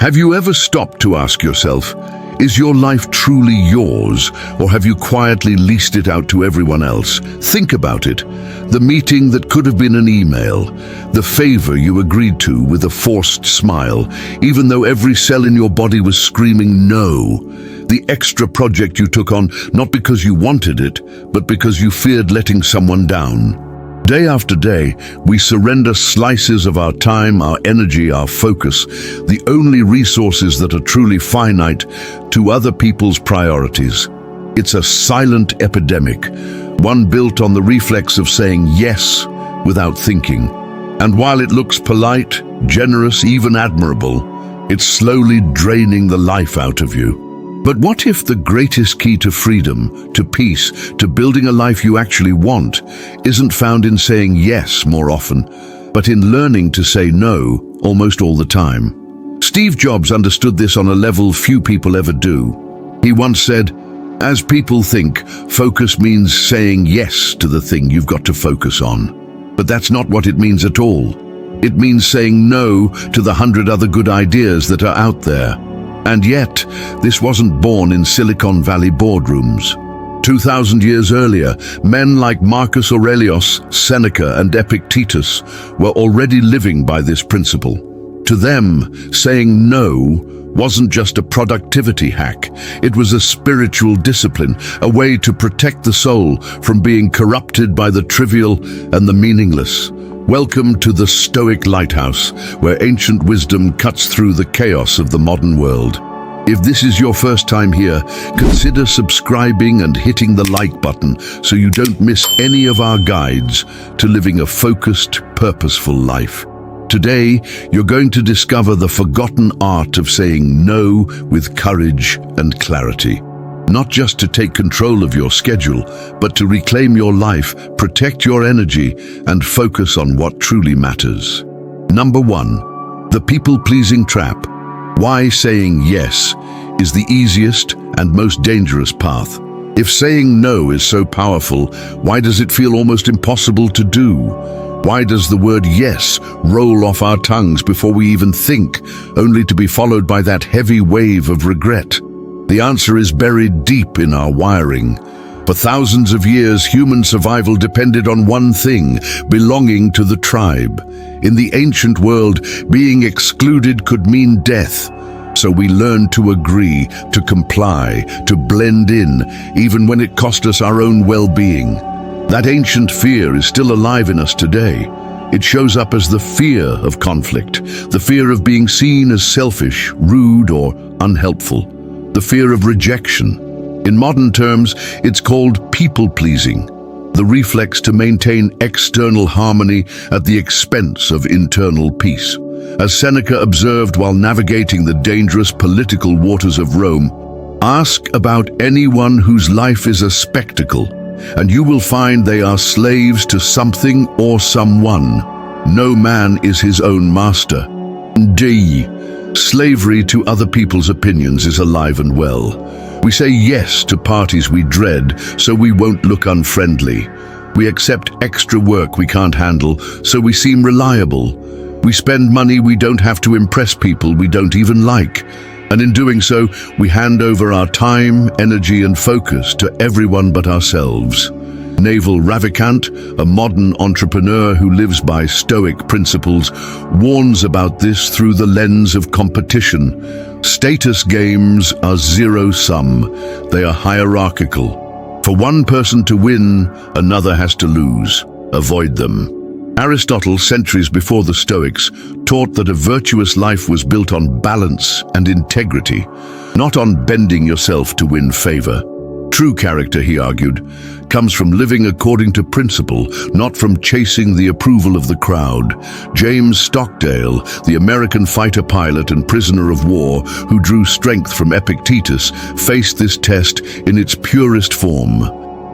Have you ever stopped to ask yourself, is your life truly yours, or have you quietly leased it out to everyone else? Think about it. The meeting that could have been an email, the favor you agreed to with a forced smile, even though every cell in your body was screaming no. The extra project you took on, not because you wanted it, but because you feared letting someone down. Day after day, we surrender slices of our time, our energy, our focus, the only resources that are truly finite, to other people's priorities. It's a silent epidemic, one built on the reflex of saying yes without thinking. And while it looks polite, generous, even admirable, it's slowly draining the life out of you. But what if the greatest key to freedom, to peace, to building a life you actually want, isn't found in saying yes more often, but in learning to say no almost all the time? Steve Jobs understood this on a level few people ever do. He once said, "As people think, focus means saying yes to the thing you've got to focus on. But that's not what it means at all. It means saying no to the 100 other good ideas that are out there." And yet, this wasn't born in Silicon Valley boardrooms. 2,000 years earlier, men like Marcus Aurelios, Seneca, and Epictetus were already living by this principle. To them, saying no wasn't just a productivity hack. It was a spiritual discipline, a way to protect the soul from being corrupted by the trivial and the meaningless. Welcome to the Stoic Lighthouse, where ancient wisdom cuts through the chaos of the modern world. If this is your first time here, consider subscribing and hitting the like button so you don't miss any of our guides to living a focused, purposeful life. Today, you're going to discover the forgotten art of saying no with courage and clarity. Not just to take control of your schedule, but to reclaim your life, protect your energy, and focus on what truly matters. Number 1, the people-pleasing trap. Why saying yes is the easiest and most dangerous path. If saying no is so powerful, why does it feel almost impossible to do? Why does the word yes roll off our tongues before we even think, only to be followed by that heavy wave of regret? The answer is buried deep in our wiring. For thousands of years, human survival depended on one thing: belonging to the tribe. In the ancient world, being excluded could mean death. So we learned to agree, to comply, to blend in, even when it cost us our own well-being. That ancient fear is still alive in us today. It shows up as the fear of conflict, the fear of being seen as selfish, rude, or unhelpful. The fear of rejection. In modern terms, it's called people-pleasing, the reflex to maintain external harmony at the expense of internal peace. As Seneca observed while navigating the dangerous political waters of Rome, ask about anyone whose life is a spectacle, and you will find they are slaves to something or someone. No man is his own master. D. Slavery to other people's opinions is alive and well. We say yes to parties we dread, so we won't look unfriendly. We accept extra work we can't handle, so we seem reliable. We spend money we don't have to impress people we don't even like. And in doing so, we hand over our time, energy, and focus to everyone but ourselves. Naval Ravikant, a modern entrepreneur who lives by Stoic principles, warns about this through the lens of competition. Status games are zero-sum. They are hierarchical. For one person to win, another has to lose. Avoid them. Aristotle, centuries before the Stoics, taught that a virtuous life was built on balance and integrity, not on bending yourself to win favor. True character, he argued, comes from living according to principle, not from chasing the approval of the crowd. James Stockdale, the American fighter pilot and prisoner of war who drew strength from Epictetus, faced this test in its purest form.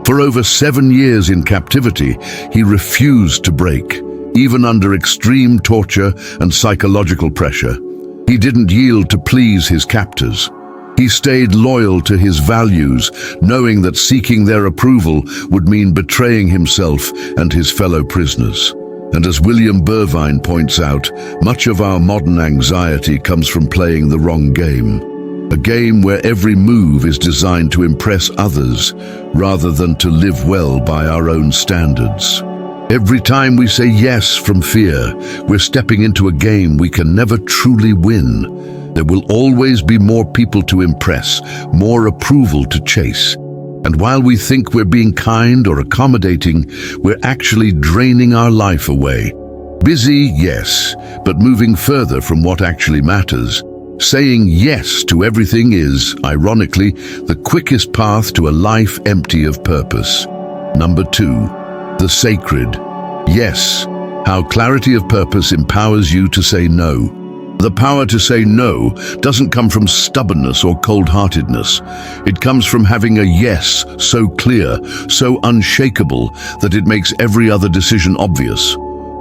For over 7 years in captivity, he refused to break, even under extreme torture and psychological pressure. He didn't yield to please his captors. He stayed loyal to his values, knowing that seeking their approval would mean betraying himself and his fellow prisoners. And as William Birvine points out, much of our modern anxiety comes from playing the wrong game. A game where every move is designed to impress others rather than to live well by our own standards. Every time we say yes from fear, we're stepping into a game we can never truly win. There will always be more people to impress, more approval to chase. And while we think we're being kind or accommodating, we're actually draining our life away. Busy, yes, but moving further from what actually matters. Saying yes to everything is, ironically, the quickest path to a life empty of purpose. Number 2, the sacred. Yes, how clarity of purpose empowers you to say no. The power to say no doesn't come from stubbornness or cold-heartedness. It comes from having a yes so clear, so unshakable, that it makes every other decision obvious.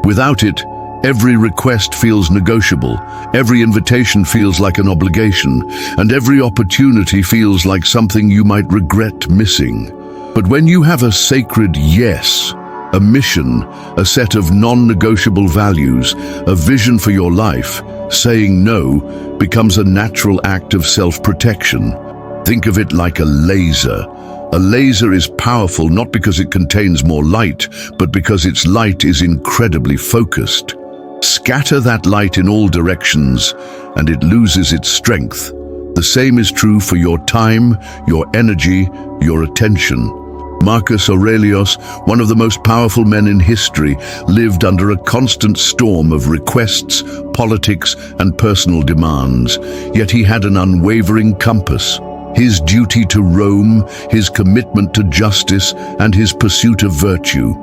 Without it, every request feels negotiable, every invitation feels like an obligation, and every opportunity feels like something you might regret missing. But when you have a sacred yes, a mission, a set of non-negotiable values, a vision for your life, saying no becomes a natural act of self-protection. Think of it like a laser. A laser is powerful not because it contains more light, but because its light is incredibly focused. Scatter that light in all directions, and it loses its strength. The same is true for your time, your energy, your attention. Marcus Aurelios, one of the most powerful men in history, lived under a constant storm of requests, politics, and personal demands. Yet he had an unwavering compass. His duty to Rome, his commitment to justice, and his pursuit of virtue.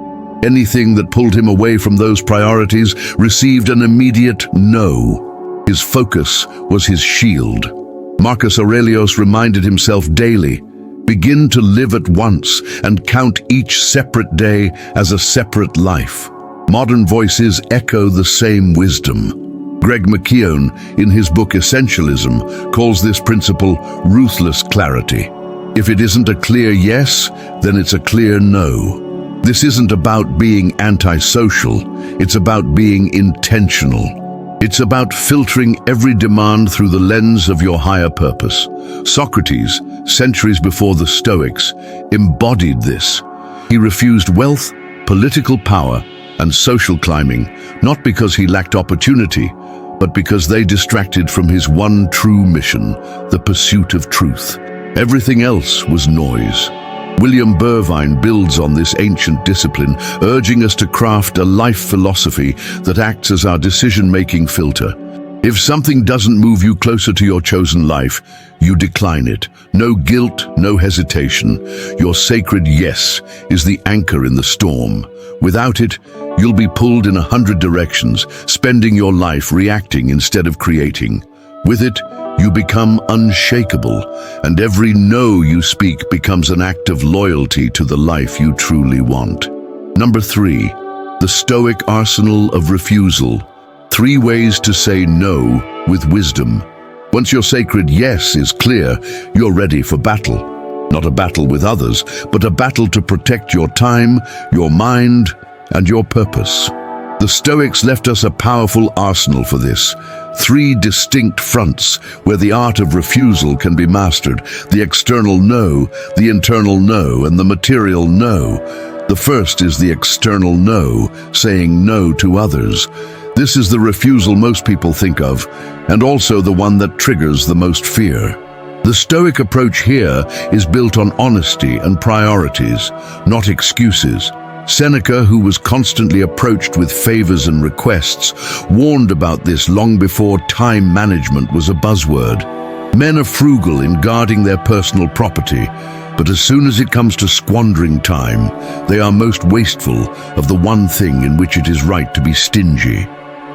Anything that pulled him away from those priorities received an immediate no. His focus was his shield. Marcus Aurelios reminded himself daily, begin to live at once and count each separate day as a separate life. Modern voices echo the same wisdom. Greg McKeown, in his book Essentialism, calls this principle ruthless clarity. If it isn't a clear yes, then it's a clear no. This isn't about being antisocial, it's about being intentional. It's about filtering every demand through the lens of your higher purpose. Socrates, centuries before the Stoics, embodied this. He refused wealth, political power, and social climbing, not because he lacked opportunity, but because they distracted from his one true mission, the pursuit of truth. Everything else was noise. William Birvine builds on this ancient discipline, urging us to craft a life philosophy that acts as our decision-making filter. If something doesn't move you closer to your chosen life, you decline it. No guilt, no hesitation. Your sacred yes is the anchor in the storm. Without it, you'll be pulled in 100 directions, spending your life reacting instead of creating. With it, you become unshakable, and every no you speak becomes an act of loyalty to the life you truly want. Number 3, the Stoic arsenal of refusal. 3 ways to say no with wisdom. Once your sacred yes is clear, you're ready for battle. Not a battle with others, but a battle to protect your time, your mind, and your purpose. The Stoics left us a powerful arsenal for this. 3 distinct fronts where the art of refusal can be mastered: the external no, the internal no, and the material no. The first is the external no, saying no to others. This is the refusal most people think of, and also the one that triggers the most fear. The Stoic approach here is built on honesty and priorities, not excuses. Seneca, who was constantly approached with favors and requests, warned about this long before time management was a buzzword. Men are frugal in guarding their personal property, but as soon as it comes to squandering time, they are most wasteful of the one thing in which it is right to be stingy.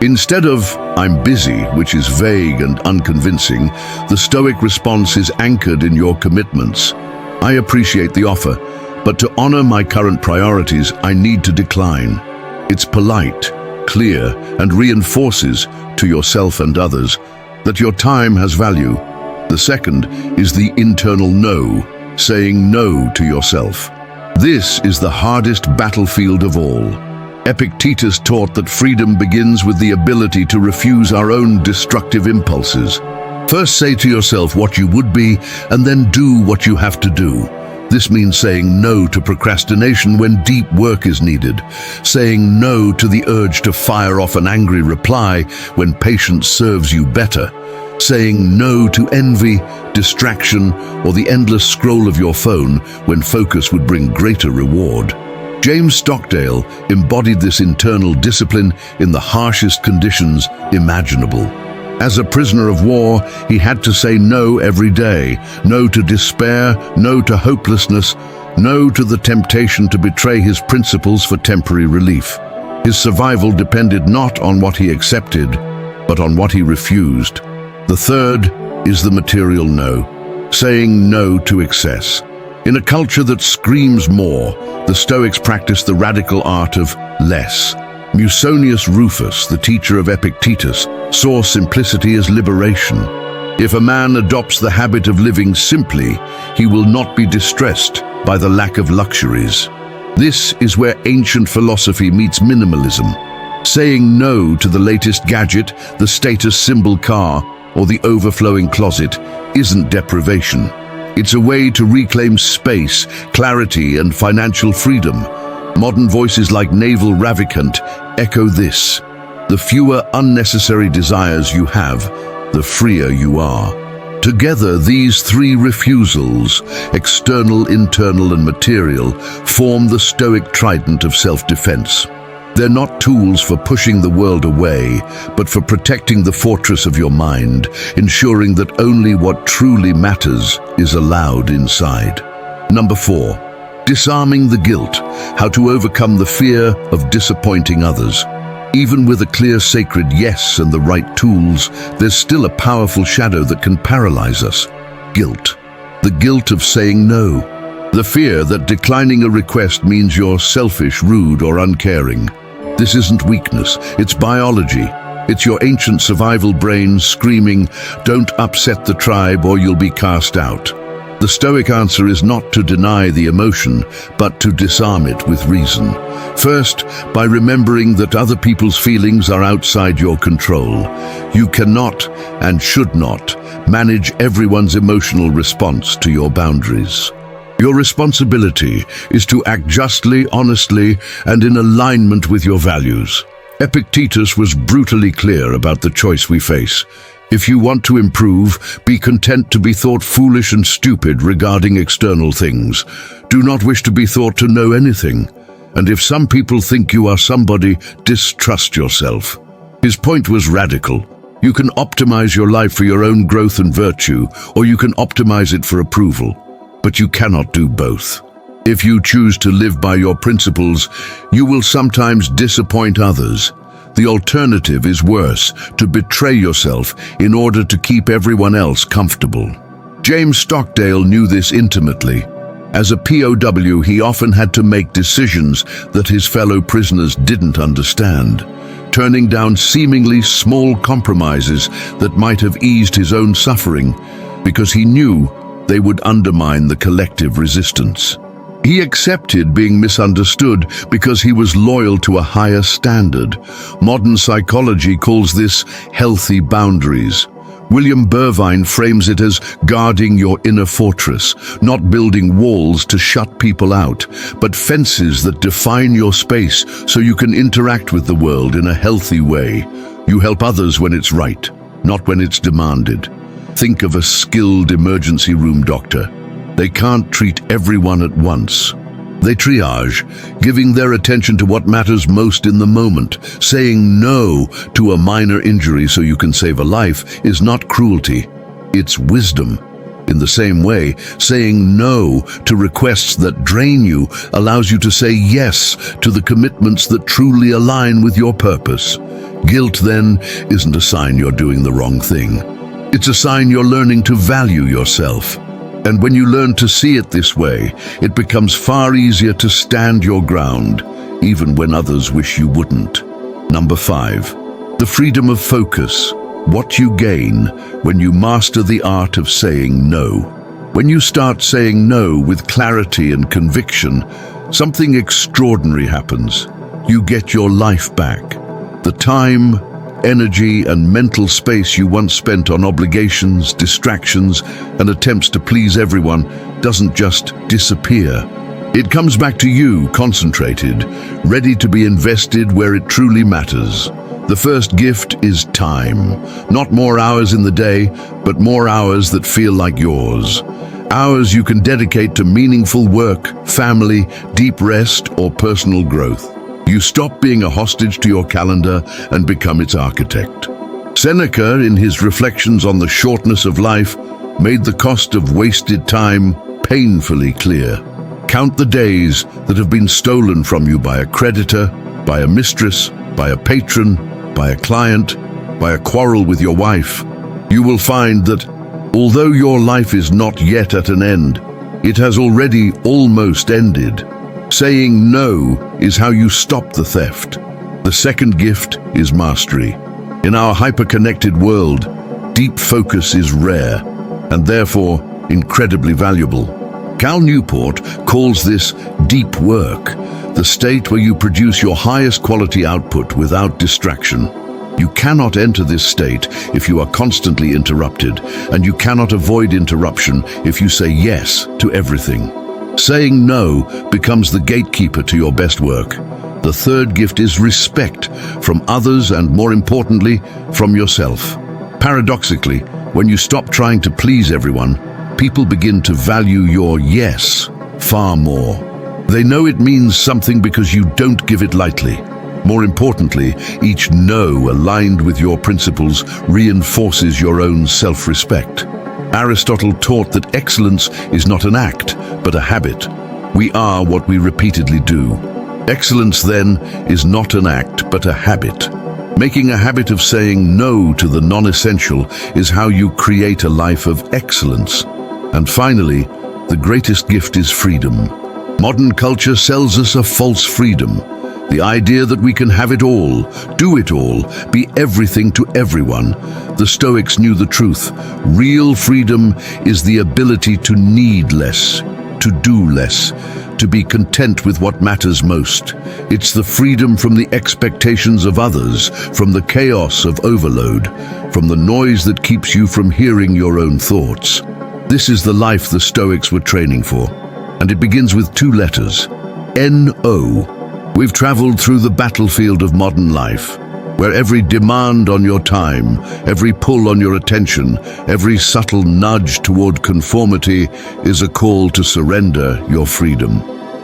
Instead of "I'm busy," which is vague and unconvincing, the Stoic response is anchored in your commitments. I appreciate the offer, but to honor my current priorities, I need to decline. It's polite, clear, and reinforces to yourself and others that your time has value. The second is the internal no, saying no to yourself. This is the hardest battlefield of all. Epictetus taught that freedom begins with the ability to refuse our own destructive impulses. First say to yourself what you would be, and then do what you have to do. This means saying no to procrastination when deep work is needed, saying no to the urge to fire off an angry reply when patience serves you better, saying no to envy, distraction, or the endless scroll of your phone when focus would bring greater reward. James Stockdale embodied this internal discipline in the harshest conditions imaginable. As a prisoner of war, he had to say no every day. No to despair, no to hopelessness, no to the temptation to betray his principles for temporary relief. His survival depended not on what he accepted, but on what he refused. The third is the material no, saying no to excess. In a culture that screams more, the Stoics practiced the radical art of less. Musonius Rufus, the teacher of Epictetus, saw simplicity as liberation. If a man adopts the habit of living simply, he will not be distressed by the lack of luxuries. This is where ancient philosophy meets minimalism. Saying no to the latest gadget, the status symbol car, or the overflowing closet isn't deprivation. It's a way to reclaim space, clarity, and financial freedom. Modern voices like Naval Ravikant echo this. The fewer unnecessary desires you have, the freer you are. Together, these three refusals, external, internal, and material, form the Stoic trident of self-defense. They're not tools for pushing the world away, but for protecting the fortress of your mind, ensuring that only what truly matters is allowed inside. Number 4. Disarming the guilt, how to overcome the fear of disappointing others. Even with a clear sacred yes and the right tools, there's still a powerful shadow that can paralyze us. Guilt. The guilt of saying no. The fear that declining a request means you're selfish, rude, or uncaring. This isn't weakness, it's biology. It's your ancient survival brain screaming, "Don't upset the tribe or you'll be cast out." The Stoic answer is not to deny the emotion, but to disarm it with reason. First, by remembering that other people's feelings are outside your control. You cannot and should not manage everyone's emotional response to your boundaries. Your responsibility is to act justly, honestly, and in alignment with your values. Epictetus was brutally clear about the choice we face. If you want to improve, be content to be thought foolish and stupid regarding external things. Do not wish to be thought to know anything. And if some people think you are somebody, distrust yourself. His point was radical. You can optimize your life for your own growth and virtue, or you can optimize it for approval. But you cannot do both. If you choose to live by your principles, you will sometimes disappoint others. The alternative is worse, to betray yourself in order to keep everyone else comfortable. James Stockdale knew this intimately. As a POW, he often had to make decisions that his fellow prisoners didn't understand, turning down seemingly small compromises that might have eased his own suffering, because he knew they would undermine the collective resistance. He accepted being misunderstood because he was loyal to a higher standard. Modern psychology calls this healthy boundaries. William Birvine frames it as guarding your inner fortress, not building walls to shut people out, but fences that define your space so you can interact with the world in a healthy way. You help others when it's right, not when it's demanded. Think of a skilled emergency room doctor. They can't treat everyone at once. They triage, giving their attention to what matters most in the moment. Saying no to a minor injury so you can save a life is not cruelty, it's wisdom. In the same way, saying no to requests that drain you allows you to say yes to the commitments that truly align with your purpose. Guilt, then, isn't a sign you're doing the wrong thing. It's a sign you're learning to value yourself. And when you learn to see it this way, it becomes far easier to stand your ground, even when others wish you wouldn't. Number 5, the freedom of focus. What you gain when you master the art of saying no. When you start saying no with clarity and conviction, something extraordinary happens. you get your life back. The time, energy, and mental space you once spent on obligations, distractions, and attempts to please everyone doesn't just disappear. It comes back to you, concentrated, ready to be invested where it truly matters. The first gift is time. Not more hours in the day, but more hours that feel like yours. Hours you can dedicate to meaningful work, family, deep rest, or personal growth. You stop being a hostage to your calendar and become its architect. Seneca, in his reflections on the shortness of life, made the cost of wasted time painfully clear. Count the days that have been stolen from you by a creditor, by a mistress, by a patron, by a client, by a quarrel with your wife. You will find that, although your life is not yet at an end, it has already almost ended. Saying no is how you stop the theft. The second gift is mastery. In our hyper-connected world, deep focus is rare and therefore incredibly valuable. Cal Newport calls this deep work, the state where you produce your highest quality output without distraction. You cannot enter this state if you are constantly interrupted, and you cannot avoid interruption if you say yes to everything. Saying no becomes the gatekeeper to your best work. The third gift is respect from others and, more importantly, from yourself. Paradoxically, when you stop trying to please everyone, people begin to value your yes far more. They know it means something because you don't give it lightly. More importantly, each no aligned with your principles reinforces your own self-respect. Aristotle taught that excellence is not an act, but a habit. We are what we repeatedly do. Excellence, then, is not an act, but a habit. Making a habit of saying no to the non-essential is how you create a life of excellence. And finally, the greatest gift is freedom. Modern culture sells us a false freedom. The idea that we can have it all, do it all, be everything to everyone. The Stoics knew the truth. Real freedom is the ability to need less, to do less, to be content with what matters most. It's the freedom from the expectations of others, from the chaos of overload, from the noise that keeps you from hearing your own thoughts. This is the life the Stoics were training for, and it begins with two letters, N-O. We've traveled through the battlefield of modern life, where every demand on your time, every pull on your attention, every subtle nudge toward conformity is a call to surrender your freedom.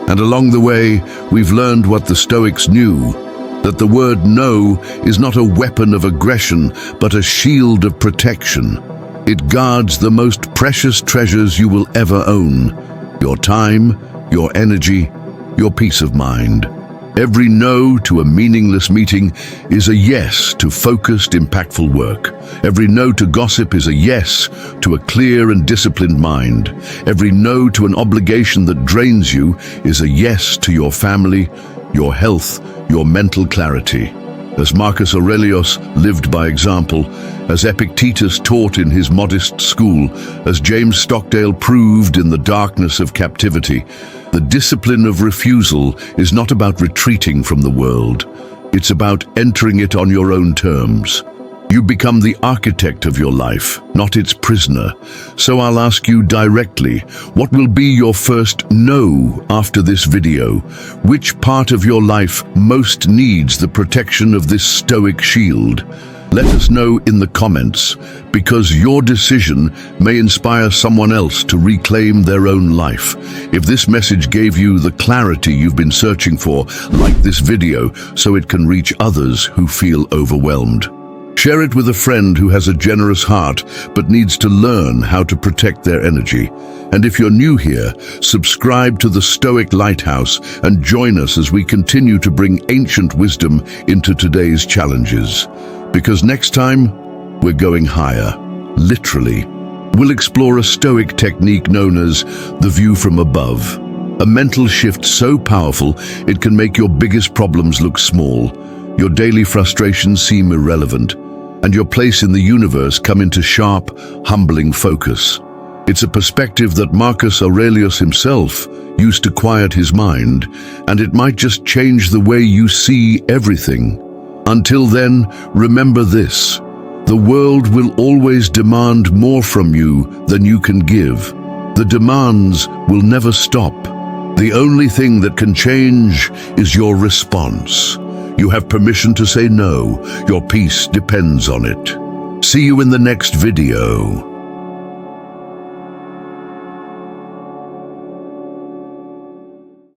And along the way, we've learned what the Stoics knew, that the word no is not a weapon of aggression, but a shield of protection. It guards the most precious treasures you will ever own: your time, your energy, your peace of mind. Every no to a meaningless meeting is a yes to focused, impactful work. Every no to gossip is a yes to a clear and disciplined mind. Every no to an obligation that drains you is a yes to your family, your health, your mental clarity. As Marcus Aurelios lived by example, as Epictetus taught in his modest school, as James Stockdale proved in the darkness of captivity, the discipline of refusal is not about retreating from the world. It's about entering it on your own terms. You become the architect of your life, not its prisoner. So I'll ask you directly, what will be your first no after this video? Which part of your life most needs the protection of this Stoic shield? Let us know in the comments, because your decision may inspire someone else to reclaim their own life. If this message gave you the clarity you've been searching for, like this video so it can reach others who feel overwhelmed. Share it with a friend who has a generous heart but needs to learn how to protect their energy. And if you're new here, subscribe to the Stoic Lighthouse and join us as we continue to bring ancient wisdom into today's challenges. Because next time, we're going higher, literally. We'll explore a Stoic technique known as the view from above. A mental shift so powerful it can make your biggest problems look small, your daily frustrations seem irrelevant, and your place in the universe come into sharp, humbling focus. It's a perspective that Marcus Aurelios himself used to quiet his mind, and it might just change the way you see everything. Until then, remember this: the world will always demand more from you than you can give. The demands will never stop. The only thing that can change is your response. You have permission to say no. Your peace depends on it. See you in the next video.